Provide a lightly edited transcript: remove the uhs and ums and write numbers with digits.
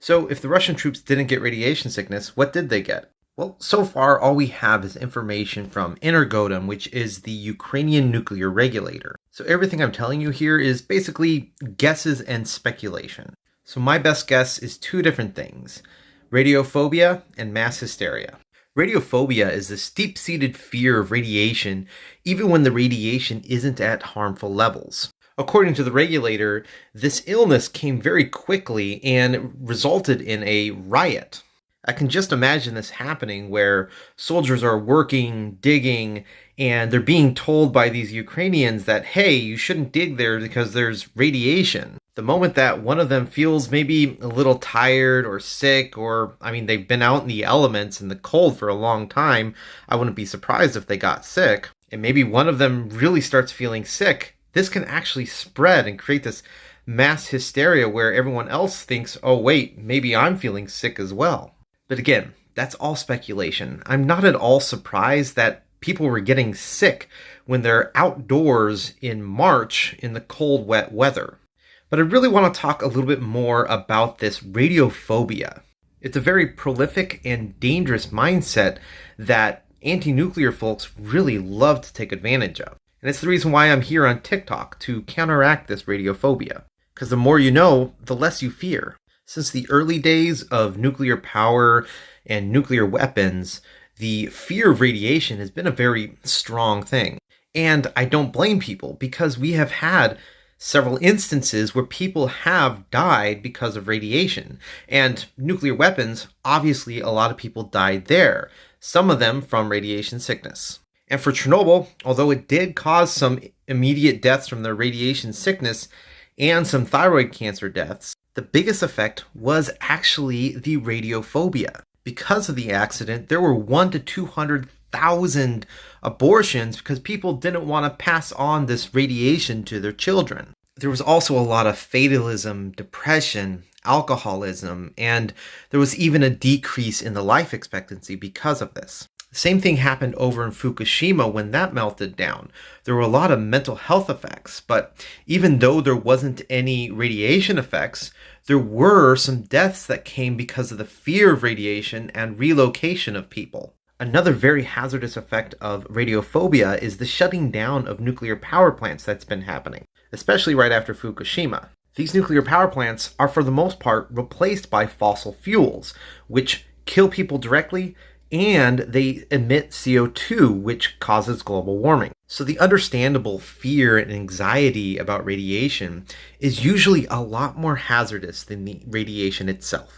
So, if the Russian troops didn't get radiation sickness, what did they get? Well, so far, all we have is information from Energodom, which is the Ukrainian nuclear regulator. So, everything I'm telling you here is basically guesses and speculation. So, my best guess is two different things: radiophobia and mass hysteria. Radiophobia is this deep-seated fear of radiation, even when the radiation isn't at harmful levels. According to the regulator, this illness came very quickly and resulted in a riot. I can just imagine this happening where soldiers are working, digging, and they're being told by these Ukrainians that, hey, you shouldn't dig there because there's radiation. The moment that one of them feels maybe a little tired or sick, or, they've been out in the elements in the cold for a long time, I wouldn't be surprised if they got sick. And maybe one of them really starts feeling sick. This can actually spread and create this mass hysteria where everyone else thinks, oh wait, maybe I'm feeling sick as well. But again, that's all speculation. I'm not at all surprised that people were getting sick when they're outdoors in March in the cold, wet weather. But I really want to talk a little bit more about this radiophobia. It's a very prolific and dangerous mindset that anti-nuclear folks really love to take advantage of. And it's the reason why I'm here on TikTok, to counteract this radiophobia. Because the more you know, the less you fear. Since the early days of nuclear power and nuclear weapons, the fear of radiation has been a very strong thing. And I don't blame people, because we have had several instances where people have died because of radiation. And nuclear weapons, obviously a lot of people died there, some of them from radiation sickness. And for Chernobyl, although it did cause some immediate deaths from the radiation sickness and some thyroid cancer deaths, the biggest effect was actually the radiophobia. Because of the accident, there were 1 to 200,000 abortions because people didn't want to pass on this radiation to their children. There was also a lot of fatalism, depression, alcoholism, and there was even a decrease in the life expectancy because of this. The same thing happened over in Fukushima when that melted down. There were a lot of mental health effects, but even though there wasn't any radiation effects, there were some deaths that came because of the fear of radiation and relocation of people. Another very hazardous effect of radiophobia is the shutting down of nuclear power plants that's been happening, especially right after Fukushima. These nuclear power plants are for the most part replaced by fossil fuels, which kill people directly, and they emit CO2, which causes global warming. So the understandable fear and anxiety about radiation is usually a lot more hazardous than the radiation itself.